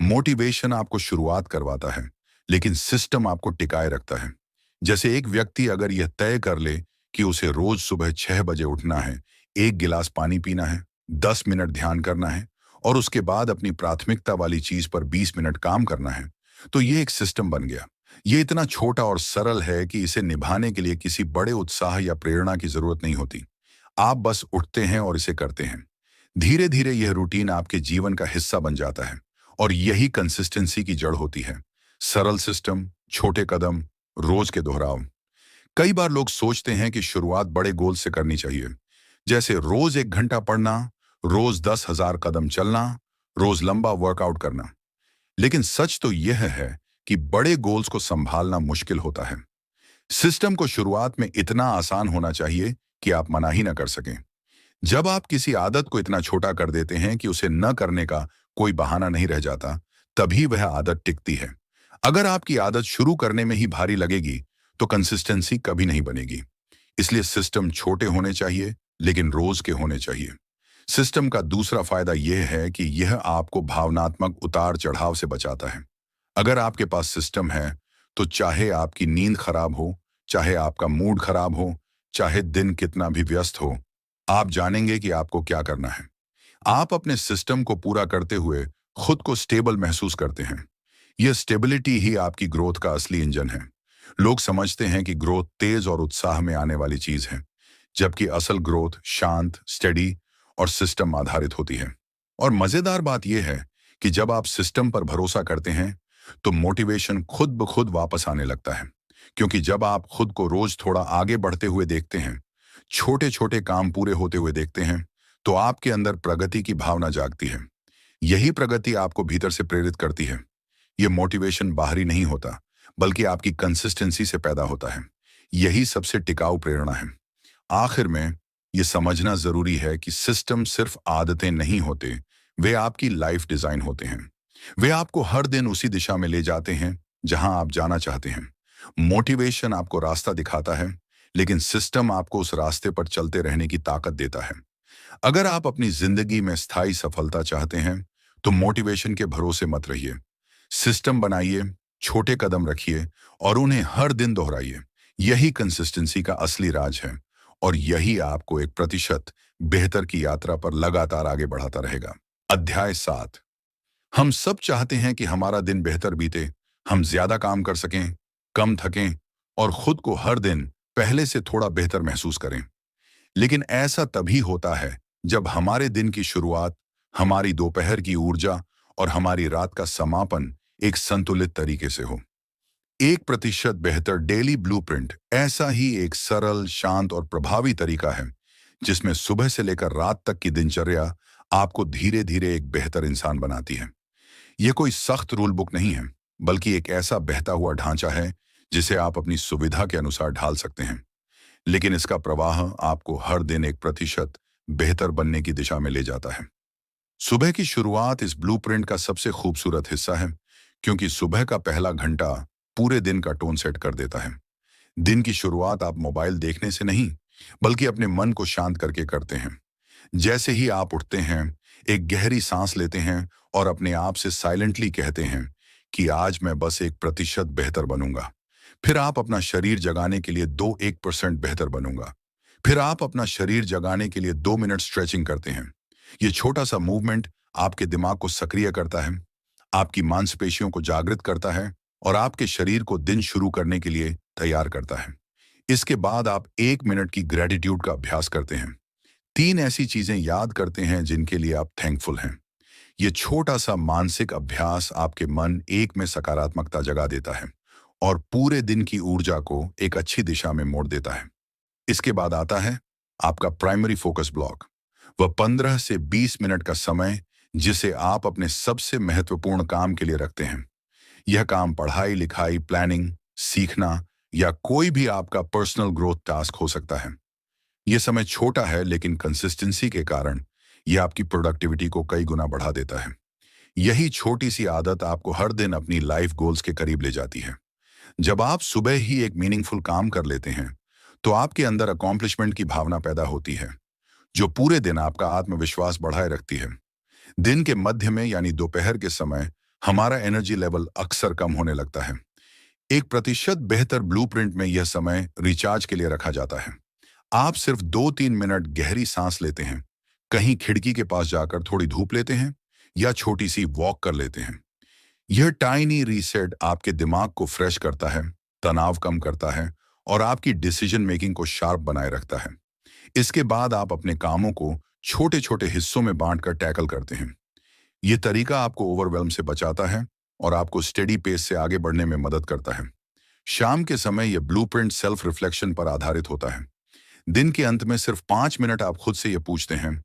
मोटिवेशन आपको शुरुआत करवाता है, लेकिन सिस्टम आपको टिकाए रखता है। जैसे एक व्यक्ति अगर यह तय कर ले कि उसे रोज सुबह 6 बजे उठना है, 1 गिलास पानी पीना है, 10 मिनट ध्यान करना है और उसके बाद अपनी प्राथमिकता वाली चीज पर 20 मिनट काम करना है, तो यह एक सिस्टम बन गया। ये इतना छोटा और सरल है कि इसे निभाने के लिए किसी बड़े उत्साह या प्रेरणा की जरूरत नहीं होती। आप बस उठते हैं और इसे करते हैं। धीरे धीरे यह रूटीन आपके जीवन का हिस्सा बन जाता है और यही कंसिस्टेंसी की जड़ होती है। सरल सिस्टम, छोटे कदम, रोज के दोहराव। कई बार लोग सोचते हैं कि शुरुआत बड़े गोल से करनी चाहिए, जैसे रोज 1 घंटा पढ़ना, रोज 10,000 कदम चलना, रोज लंबा वर्कआउट करना। लेकिन सच तो यह है कि बड़े गोल्स को संभालना मुश्किल होता है। सिस्टम को शुरुआत में इतना आसान होना चाहिए कि आप मना ही न कर सकें। जब आप किसी आदत को इतना छोटा कर देते हैं कि उसे न करने का कोई बहाना नहीं रह जाता, तभी वह आदत टिकती है। अगर आपकी आदत शुरू करने में ही भारी लगेगी, तो कंसिस्टेंसी कभी नहीं बनेगी। इसलिए सिस्टम छोटे होने चाहिए, लेकिन रोज के होने चाहिए। सिस्टम का दूसरा फायदा यह है कि यह आपको भावनात्मक उतार चढ़ाव से बचाता है। अगर आपके पास सिस्टम है, तो चाहे आपकी नींद खराब हो, चाहे आपका मूड खराब हो, चाहे दिन कितना भी व्यस्त हो, आप जानेंगे कि आपको क्या करना है। आप अपने सिस्टम को पूरा करते हुए खुद को स्टेबल महसूस करते हैं। यह स्टेबिलिटी ही आपकी ग्रोथ का असली इंजन है। लोग समझते हैं कि ग्रोथ तेज और उत्साह में आने वाली चीज है, जबकि असल ग्रोथ शांत, स्टेडी और सिस्टम आधारित होती है। और मजेदार बात यह है कि जब आप सिस्टम पर भरोसा करते हैं, तो मोटिवेशन खुद ब खुद वापस आने लगता है। क्योंकि जब आप खुद को रोज थोड़ा आगे बढ़ते हुए देखते हैं, छोटे छोटे काम पूरे होते हुए देखते हैं, तो आपके अंदर प्रगति की भावना जागती है। यही प्रगति आपको भीतर से प्रेरित करती है। यह मोटिवेशन बाहरी नहीं होता, बल्कि आपकी कंसिस्टेंसी से पैदा होता है। यही सबसे टिकाऊ प्रेरणा है। आखिर में यह समझना जरूरी है कि सिस्टम सिर्फ आदतें नहीं होते, वे आपकी लाइफ डिजाइन होते हैं। वे आपको हर दिन उसी दिशा में ले जाते हैं जहां आप जाना चाहते हैं। मोटिवेशन आपको रास्ता दिखाता है, लेकिन सिस्टम आपको उस रास्ते पर चलते रहने की ताकत देता है। अगर आप अपनी जिंदगी में स्थायी सफलता चाहते हैं, तो मोटिवेशन के भरोसे मत रहिए। सिस्टम बनाइए, छोटे कदम रखिए और उन्हें हर दिन दोहराइए। यही कंसिस्टेंसी का असली राज है और यही आपको 1% बेहतर की यात्रा पर लगातार आगे बढ़ाता रहेगा। अध्याय 7। हम सब चाहते हैं कि हमारा दिन बेहतर बीते, हम ज्यादा काम कर सकें, कम थकें और खुद को हर दिन पहले से थोड़ा बेहतर महसूस करें। लेकिन ऐसा तभी होता है जब हमारे दिन की शुरुआत, हमारी दोपहर की ऊर्जा और हमारी रात का समापन एक संतुलित तरीके से हो। 1% बेहतर डेली ब्लूप्रिंट ऐसा ही एक सरल, शांत और प्रभावी तरीका है जिसमें सुबह से लेकर रात तक की दिनचर्या आपको धीरे धीरे एक बेहतर इंसान बनाती है। यह कोई सख्त रूल बुक नहीं है, बल्कि एक ऐसा बहता हुआ ढांचा है जिसे आप अपनी सुविधा के अनुसार ढाल सकते हैं। लेकिन इसका प्रवाह आपको हर दिन 1% बेहतर बनने की दिशा में ले जाता है। सुबह की शुरुआत इस ब्लूप्रिंट का सबसे खूबसूरत हिस्सा है, क्योंकि सुबह का पहला घंटा पूरे दिन का टोन सेट कर देता है। दिन की शुरुआत आप मोबाइल देखने से नहीं, बल्कि अपने मन को शांत करके करते हैं। जैसे ही आप उठते हैं, एक गहरी सांस लेते हैं और अपने आप से साइलेंटली कहते हैं कि आज मैं बस 1% बेहतर बनूंगा। फिर आप अपना शरीर जगाने के लिए 1% बेहतर बनूंगा। फिर आप अपना शरीर जगाने के लिए 2 मिनट स्ट्रेचिंग करते हैं। ये छोटा सा मूवमेंट आपके दिमाग को सक्रिय करता है, आपकी मांसपेशियों को जागृत करता है और आपके शरीर को दिन शुरू करने के लिए तैयार करता है। इसके बाद आप 1 मिनट की ग्रेटिट्यूड का अभ्यास करते हैं। 3 ऐसी चीजें याद करते हैं जिनके लिए आप थैंकफुल हैं। ये छोटा सा मानसिक अभ्यास आपके मन एक में सकारात्मकता जगा देता है और पूरे दिन की ऊर्जा को एक अच्छी दिशा में मोड़ देता है। इसके बाद आता है आपका प्राइमरी फोकस ब्लॉक। वह 15 से 20 मिनट का समय जिसे आप अपने सबसे महत्वपूर्ण काम के लिए रखते हैं। यह काम पढ़ाई, लिखाई, प्लानिंग, सीखना या कोई भी आपका पर्सनल ग्रोथ टास्क हो सकता है। यह समय छोटा है, लेकिन कंसिस्टेंसी के कारण यह आपकी प्रोडक्टिविटी को कई गुना बढ़ा देता है। यही छोटी सी आदत आपको हर दिन अपनी लाइफ गोल्स के करीब ले जाती है। जब आप सुबह ही एक मीनिंगफुल काम कर लेते हैं, तो आपके अंदर अकॉम्प्लिशमेंट की भावना पैदा होती है। जो पूरे दिन आपका आत्मविश्वास बढ़ाए रखती है। दिन के मध्य में यानी दोपहर के समय हमारा एनर्जी लेवल अक्सर कम होने लगता है। 1% बेहतर ब्लूप्रिंट में यह समय रिचार्ज के लिए रखा जाता है। आप सिर्फ 2-3 मिनट गहरी सांस लेते हैं, कहीं खिड़की के पास जाकर थोड़ी धूप लेते हैं या छोटी सी वॉक कर लेते हैं। यह टाइनी रीसेट आपके दिमाग को फ्रेश करता है, तनाव कम करता है और आपकी डिसीजन मेकिंग को शार्प बनाए रखता है। इसके बाद आप अपने कामों को छोटे छोटे हिस्सों में बांटकर टैकल करते हैं। यह तरीका आपको ओवरवेल्म से बचाता है और आपको स्टेडी पेस से आगे बढ़ने में मदद करता है। शाम के समय यह ब्लूप्रिंट सेल्फ रिफ्लेक्शन पर आधारित होता है। दिन के अंत में सिर्फ 5 मिनट आप खुद से यह पूछते हैं,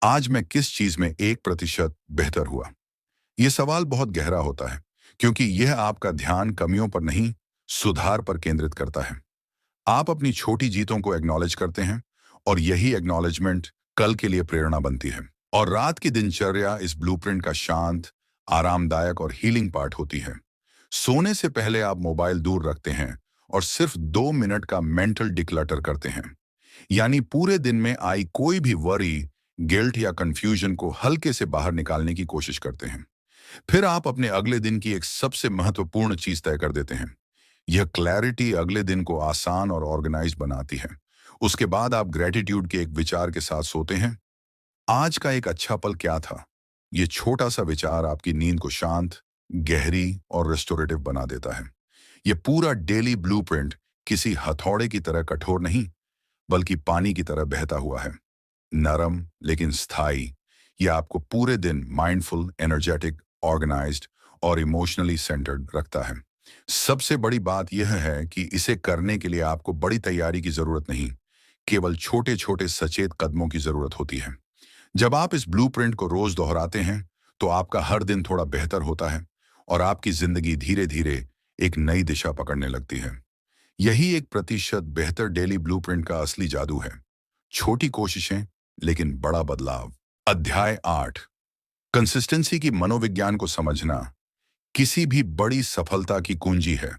आज मैं किस चीज में 1% बेहतर हुआ। यह सवाल बहुत गहरा होता है क्योंकि यह आपका ध्यान कमियों पर नहीं, सुधार पर केंद्रित करता है। आप अपनी छोटी जीतों को एक्नॉलेज करते हैं और यही एक्नॉलेजमेंट कल के लिए प्रेरणा बनती है। और रात की दिनचर्या इस ब्लूप्रिंट का शांत, आरामदायक और हीलिंग पार्ट होती है। सोने से पहले आप मोबाइल दूर रखते हैं और सिर्फ 2 मिनट का मेंटल डिक्लटर करते हैं, यानी पूरे दिन में आई कोई भी वरी, गिल्ट या कंफ्यूजन को हल्के से बाहर निकालने की कोशिश करते हैं। फिर आप अपने अगले दिन की एक सबसे महत्वपूर्ण चीज तय कर देते हैं। यह क्लैरिटी अगले दिन को आसान और ऑर्गेनाइज बनाती है। उसके बाद आप ग्रेटिट्यूड के एक विचार के साथ सोते हैं, आज का एक अच्छा पल क्या था। यह छोटा सा विचार आपकी नींद को शांत, गहरी और रेस्टोरेटिव बना देता है। यह पूरा डेली ब्लूप्रिंट किसी हथौड़े की तरह कठोर नहीं, बल्कि पानी की तरह बहता हुआ है, नरम लेकिन स्थायी। यह आपको पूरे दिन माइंडफुल, एनर्जेटिक, ऑर्गेनाइज्ड और इमोशनली सेंटर्ड रखता है। सबसे बड़ी बात यह है कि इसे करने के लिए आपको बड़ी तैयारी की जरूरत नहीं, केवल छोटे छोटे सचेत कदमों की जरूरत होती है। जब आप इस ब्लूप्रिंट को रोज दोहराते हैं, तो आपका हर दिन थोड़ा बेहतर होता है और आपकी जिंदगी धीरे धीरे एक नई दिशा पकड़ने लगती है। यही 1% बेहतर डेली ब्लूप्रिंट का असली जादू है। छोटी कोशिशें लेकिन बड़ा बदलाव। अध्याय 8, कंसिस्टेंसी की मनोविज्ञान को समझना किसी भी बड़ी सफलता की कुंजी है,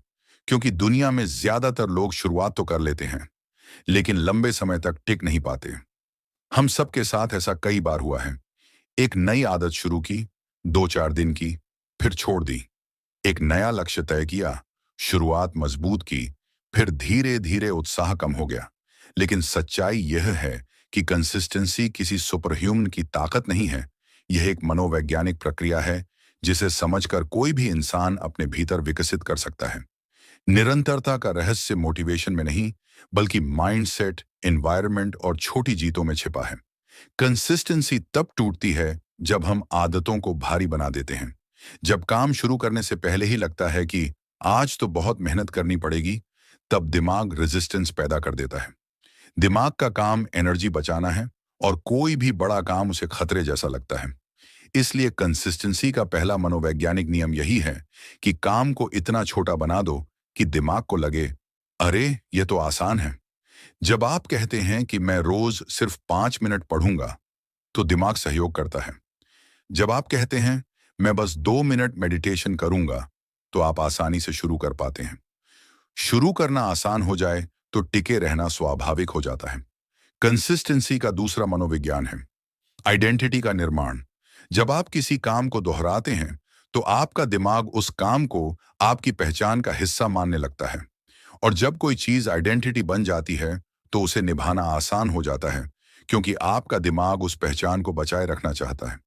क्योंकि दुनिया में ज्यादातर लोग शुरुआत तो कर लेते हैं, लेकिन लंबे समय तक टिक नहीं पाते। हम सबके साथ ऐसा कई बार हुआ है। एक नई आदत शुरू की, 2-4 दिन की, फिर छोड़ दी। एक नया लक्ष्य तय किया, शुरुआत मजबूत की, फिर धीरे धीरे उत्साह कम हो गया। लेकिन सच्चाई यह है कि कंसिस्टेंसी किसी सुपरह्यूमन की ताकत नहीं है। यह एक मनोवैज्ञानिक प्रक्रिया है जिसे समझकर कोई भी इंसान अपने भीतर विकसित कर सकता है। निरंतरता का रहस्य मोटिवेशन में नहीं, बल्कि माइंडसेट, एनवायरनमेंट और छोटी जीतों में छिपा है। कंसिस्टेंसी तब टूटती है जब हम आदतों को भारी बना देते हैं। जब काम शुरू करने से पहले ही लगता है कि आज तो बहुत मेहनत करनी पड़ेगी, तब दिमाग रेजिस्टेंस पैदा कर देता है। दिमाग का काम एनर्जी बचाना है और कोई भी बड़ा काम उसे खतरे जैसा लगता है। इसलिए कंसिस्टेंसी का पहला मनोवैज्ञानिक नियम यही है कि काम को इतना छोटा बना दो कि दिमाग को लगे, अरे ये तो आसान है। जब आप कहते हैं कि मैं रोज सिर्फ 5 मिनट पढ़ूंगा, तो दिमाग सहयोग करता है। जब आप कहते हैं मैं बस 2 मिनट मेडिटेशन करूंगा, तो आप आसानी से शुरू कर पाते हैं। शुरू करना आसान हो जाए तो टिके रहना स्वाभाविक हो जाता है। कंसिस्टेंसी का दूसरा मनोविज्ञान है आइडेंटिटी का निर्माण। जब आप किसी काम को दोहराते हैं, तो आपका दिमाग उस काम को आपकी पहचान का हिस्सा मानने लगता है। और जब कोई चीज आइडेंटिटी बन जाती है, तो उसे निभाना आसान हो जाता है, क्योंकि आपका दिमाग उस पहचान को बचाए रखना चाहता है।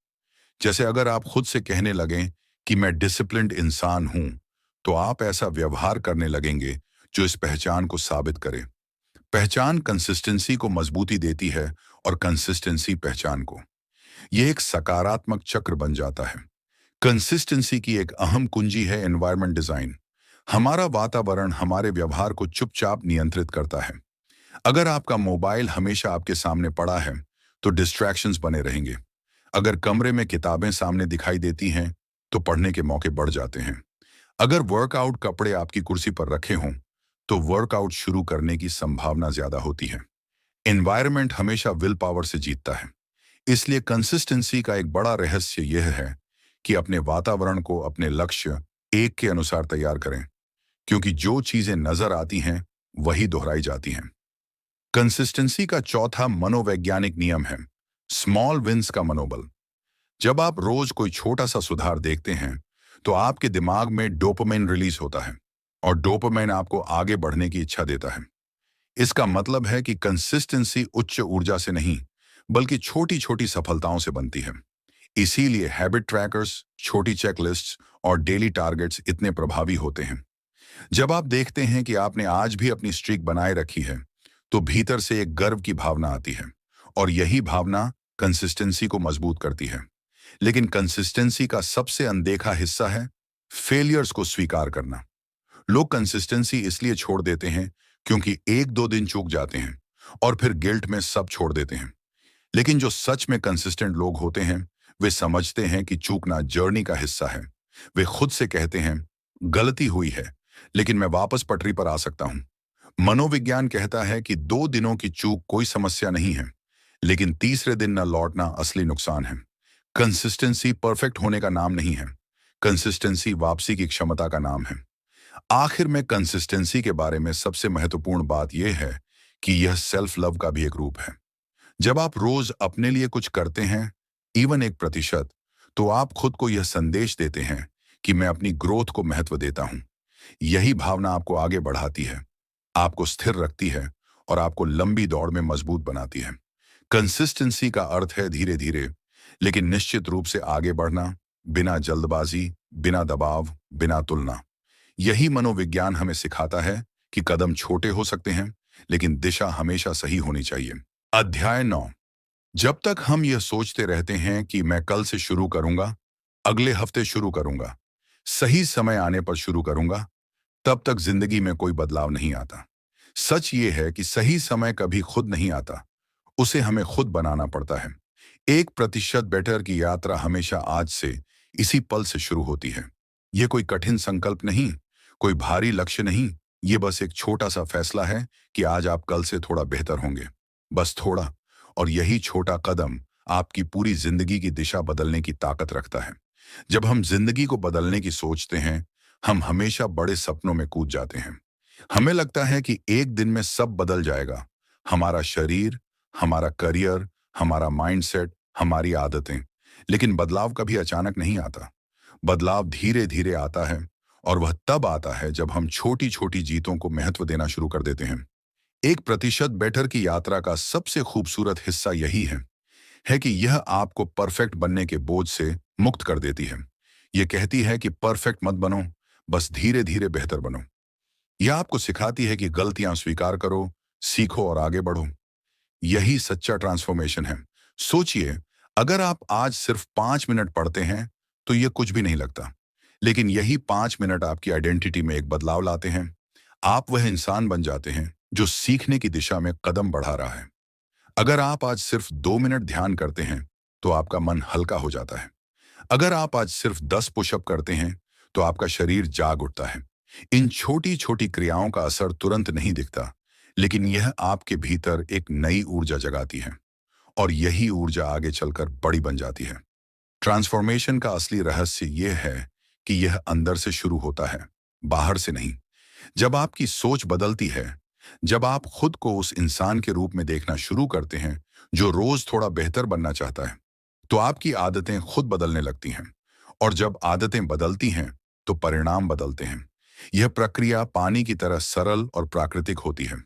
जैसे अगर आप खुद से कहने लगें कि मैं डिसिप्लिन्ड इंसान हूं, तो आप ऐसा व्यवहार करने लगेंगे जो इस पहचान को साबित करे। पहचान कंसिस्टेंसी को मजबूती देती है और कंसिस्टेंसी पहचान को। यह एक सकारात्मक चक्र बन जाता है। कंसिस्टेंसी की एक अहम कुंजी है एनवायरनमेंट डिजाइन। हमारा वातावरण हमारे व्यवहार को चुपचाप नियंत्रित करता है। अगर आपका मोबाइल हमेशा आपके सामने पड़ा है, तो डिस्ट्रैक्शंस बने रहेंगे। अगर कमरे में किताबें सामने दिखाई देती हैं, तो पढ़ने के मौके बढ़ जाते हैं। अगर वर्कआउट कपड़े आपकी कुर्सी पर रखे हों, तो वर्कआउट शुरू करने की संभावना ज्यादा होती है। एनवायरनमेंट हमेशा विल पावर से जीतता है। इसलिए कंसिस्टेंसी का एक बड़ा रहस्य यह है कि अपने वातावरण को अपने लक्ष्य एक के अनुसार तैयार करें, क्योंकि जो चीजें नजर आती हैं वही दोहराई जाती हैं। कंसिस्टेंसी का चौथा मनोवैज्ञानिक नियम है स्मॉल विंस का मनोबल। जब आप रोज कोई छोटा सा सुधार देखते हैं तो आपके दिमाग में डोपामाइन रिलीज होता है और डोपामाइन आपको आगे बढ़ने की इच्छा देता है। इसका मतलब है कि कंसिस्टेंसी उच्च ऊर्जा से नहीं बल्कि छोटी छोटी सफलताओं से बनती है। इसीलिए हैबिट ट्रैकर्स, छोटी चेकलिस्ट्स और डेली टारगेट्स इतने प्रभावी होते हैं। जब आप देखते हैं कि आपने आज भी अपनी स्ट्रीक बनाए रखी है तो भीतर से एक गर्व की भावना आती है और यही भावना कंसिस्टेंसी को मजबूत करती है। लेकिन कंसिस्टेंसी का सबसे अनदेखा हिस्सा है फेलियर्स को स्वीकार करना। लोग कंसिस्टेंसी इसलिए छोड़ देते हैं क्योंकि एक दो दिन चूक जाते हैं और फिर गिल्ट में सब छोड़ देते हैं। लेकिन जो सच में कंसिस्टेंट लोग होते हैं वे समझते हैं कि चूकना जर्नी का हिस्सा है। वे खुद से कहते हैं गलती हुई है लेकिन मैं वापस पटरी पर आ सकता हूं। मनोविज्ञान कहता है कि 2 दिनों की चूक कोई समस्या नहीं है, लेकिन तीसरे दिन न लौटना असली नुकसान है। कंसिस्टेंसी परफेक्ट होने का नाम नहीं है, कंसिस्टेंसी वापसी की क्षमता का नाम है। आखिर में कंसिस्टेंसी के बारे में सबसे महत्वपूर्ण बात यह है कि यह सेल्फ लव का भी एक रूप है। जब आप रोज अपने लिए कुछ करते हैं, इवन 1%, तो आप खुद को यह संदेश देते हैं कि मैं अपनी ग्रोथ को महत्व देता हूं। यही भावना आपको आगे बढ़ाती है, आपको स्थिर रखती है और आपको लंबी दौड़ में मजबूत बनाती है। कंसिस्टेंसी का अर्थ है धीरे धीरे लेकिन निश्चित रूप से आगे बढ़ना, बिना जल्दबाजी, बिना दबाव, बिना तुलना। यही मनोविज्ञान हमें सिखाता है कि कदम छोटे हो सकते हैं लेकिन दिशा हमेशा सही होनी चाहिए। अध्याय 9। जब तक हम यह सोचते रहते हैं कि मैं कल से शुरू करूंगा, अगले हफ्ते शुरू करूंगा, सही समय आने पर शुरू करूंगा, तब तक जिंदगी में कोई बदलाव नहीं आता। सच ये है कि सही समय कभी खुद नहीं आता, उसे हमें खुद बनाना पड़ता है। 1% बेटर की यात्रा हमेशा आज से, इसी पल से शुरू होती है। यह कोई कठिन संकल्प नहीं, कोई भारी लक्ष्य नहीं, ये बस एक छोटा सा फैसला है कि आज आप कल से थोड़ा बेहतर होंगे, बस थोड़ा। और यही छोटा कदम आपकी पूरी जिंदगी की दिशा बदलने की ताकत रखता है। जब हम जिंदगी को बदलने की सोचते हैं, हम हमेशा बड़े सपनों में कूद जाते हैं। हमें लगता है कि एक दिन में सब बदल जाएगा, हमारा शरीर, हमारा करियर, हमारा माइंडसेट, हमारी आदतें। लेकिन बदलाव कभी अचानक नहीं आता। बदलाव धीरे धीरे आता है और वह तब आता है जब हम छोटी छोटी जीतों को महत्व देना शुरू कर देते हैं। 1% बेटर की यात्रा का सबसे खूबसूरत हिस्सा यही है कि यह आपको परफेक्ट बनने के बोझ से मुक्त कर देती है। यह कहती है कि परफेक्ट मत बनो, बस धीरे धीरे बेहतर बनो। यह आपको सिखाती है कि गलतियां स्वीकार करो, सीखो और आगे बढ़ो। यही सच्चा ट्रांसफॉर्मेशन है। सोचिए, अगर आप आज सिर्फ 5 मिनट पढ़ते हैं तो यह कुछ भी नहीं लगता, लेकिन यही 5 मिनट आपकी आइडेंटिटी में एक बदलाव लाते हैं। आप वह इंसान बन जाते हैं जो सीखने की दिशा में कदम बढ़ा रहा है। अगर आप आज सिर्फ 2 मिनट ध्यान करते हैं तो आपका मन हल्का हो जाता है। अगर आप आज सिर्फ 10 पुशअप करते हैं तो आपका शरीर जाग उठता है। इन छोटी छोटी क्रियाओं का असर तुरंत नहीं दिखता, लेकिन यह आपके भीतर एक नई ऊर्जा जगाती है और यही ऊर्जा आगे चलकर बड़ी बन जाती है। ट्रांसफॉर्मेशन का असली रहस्य यह है कि यह अंदर से शुरू होता है, बाहर से नहीं। जब आपकी सोच बदलती है, जब आप खुद को उस इंसान के रूप में देखना शुरू करते हैं जो रोज थोड़ा बेहतर बनना चाहता है, तो आपकी आदतें खुद बदलने लगती हैं। और जब आदतें बदलती हैं तो परिणाम बदलते हैं। यह प्रक्रिया पानी की तरह सरल और प्राकृतिक होती है।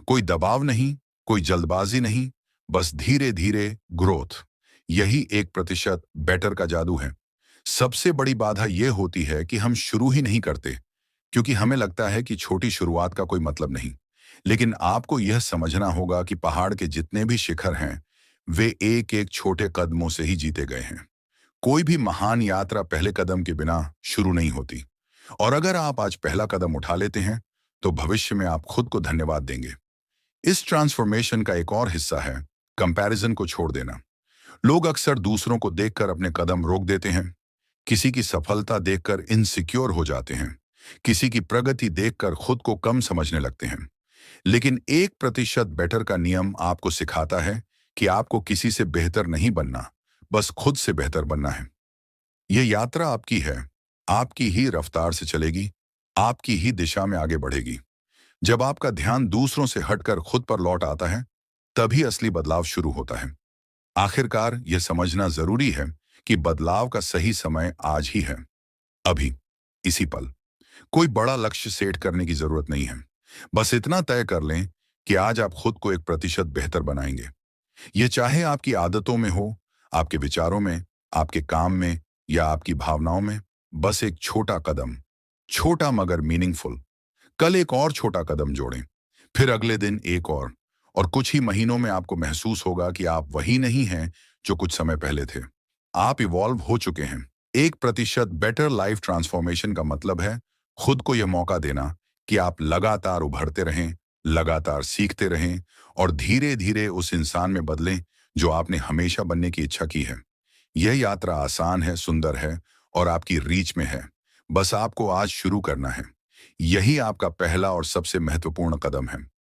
कोई दबाव नहीं, कोई जल्दबाजी नहीं, बस धीरे धीरे ग्रोथ। यही 1% बेटर का जादू है। सबसे बड़ी बाधा यह होती है कि हम शुरू ही नहीं करते, क्योंकि हमें लगता है कि छोटी शुरुआत का कोई मतलब नहीं। लेकिन आपको यह समझना होगा कि पहाड़ के जितने भी शिखर हैं, वे एक एक छोटे कदमों से ही जीते गए हैं। कोई भी महान यात्रा पहले कदम के बिना शुरू नहीं होती। और अगर आप आज पहला कदम उठा लेते हैं तो भविष्य में आप खुद को धन्यवाद देंगे। इस ट्रांसफॉर्मेशन का एक और हिस्सा है कंपैरिजन को छोड़ देना। लोग अक्सर दूसरों को देखकर अपने कदम रोक देते हैं। किसी की सफलता देखकर इनसिक्योर हो जाते हैं, किसी की प्रगति देखकर खुद को कम समझने लगते हैं। लेकिन 1% बेटर का नियम आपको सिखाता है कि आपको किसी से बेहतर नहीं बनना, बस खुद से बेहतर बनना है। यह यात्रा आपकी है, आपकी ही रफ्तार से चलेगी, आपकी ही दिशा में आगे बढ़ेगी। जब आपका ध्यान दूसरों से हटकर खुद पर लौट आता है, तभी असली बदलाव शुरू होता है। आखिरकार यह समझना जरूरी है कि बदलाव का सही समय आज ही है, अभी, इसी पल। कोई बड़ा लक्ष्य सेट करने की जरूरत नहीं है। बस इतना तय कर लें कि आज आप खुद को 1% बेहतर बनाएंगे। यह चाहे आपकी आदतों में हो, आपके विचारों में, आपके काम में या आपकी भावनाओं में। बस एक छोटा कदम, छोटा मगर मीनिंगफुल। कल एक और छोटा कदम जोड़ें, फिर अगले दिन एक और कुछ ही महीनों में आपको महसूस होगा कि आप वही नहीं हैं जो कुछ समय पहले थे। आप इवॉल्व हो चुके हैं। 1% बेटर लाइफ ट्रांसफॉर्मेशन का मतलब है खुद को यह मौका देना कि आप लगातार उभरते रहें, लगातार सीखते रहें और धीरे धीरे उस इंसान में बदलें जो आपने हमेशा बनने की इच्छा की है। यह यात्रा आसान है, सुंदर है और आपकी रीच में है। बस आपको आज शुरू करना है। यही आपका पहला और सबसे महत्वपूर्ण कदम है।